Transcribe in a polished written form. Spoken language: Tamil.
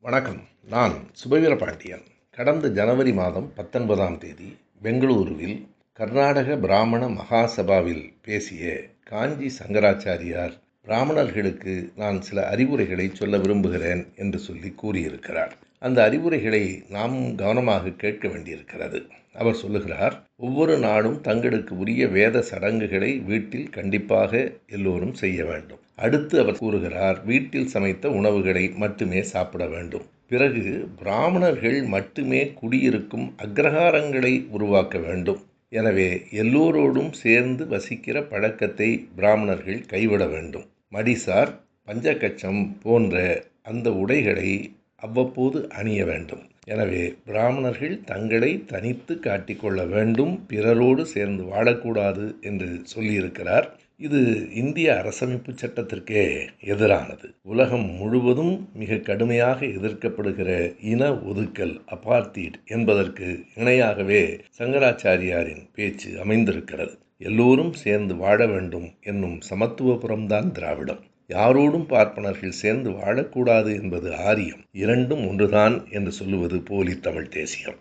வணக்கம். நான் சுபவீர பாண்டியன். கடந்த ஜனவரி மாதம் 19ஆம் தேதி பெங்களூருவில் கர்நாடக பிராமண மகாசபாவில் பேசிய காஞ்சி சங்கராச்சாரியார் பிராமணர்களுக்கு நான் சில அறிவுரைகளை சொல்ல விரும்புகிறேன் என்று சொல்லி கூறியிருக்கிறார். அந்த அறிவுரைகளை நாம் கவனமாக கேட்க வேண்டியிருக்கிறது. அவர் சொல்லுகிறார், ஒவ்வொரு நாடும் தங்களுக்கு உரிய வேத சடங்குகளை வீட்டில் கண்டிப்பாக எல்லோரும் செய்ய வேண்டும். அடுத்து அவர் கூறுகிறார், வீட்டில் சமைத்த உணவுகளை மட்டுமே சாப்பிட வேண்டும். பிறகு பிராமணர்கள் மட்டுமே குடியிருக்கும் அக்ரஹாரங்களை உருவாக்க வேண்டும். எனவே எல்லோரோடும் சேர்ந்து வசிக்கிற பழக்கத்தை பிராமணர்கள் கைவிட வேண்டும். மடிசார், பஞ்சகச்சம் போன்ற அந்த உடைகளை அவ்வப்போது அணிய வேண்டும். எனவே பிராமணர்கள் தங்களை தனித்து காட்டிக்கொள்ள வேண்டும், பிறரோடு சேர்ந்து வாழக்கூடாது என்று சொல்லியிருக்கிறார். இது இந்திய அரசமைப்பு சட்டத்திற்கே எதிரானது. உலகம் முழுவதும் மிக கடுமையாக எதிர்க்கப்படுகிற இன ஒதுக்கல், அபார்த்தீட் என்பதற்கு இணையாகவே சங்கராச்சாரியாரின் பேச்சு அமைந்திருக்கிறது. எல்லோரும் சேர்ந்து வாழ வேண்டும் என்னும் சமத்துவபுரம்தான் திராவிடம். யாரோடும் பார்ப்பனர்கள் சேர்ந்து வாழக்கூடாது என்பது ஆரியம். இரண்டும் ஒன்றுதான் என்று சொல்லுவது போலி தமிழ் தேசியம்.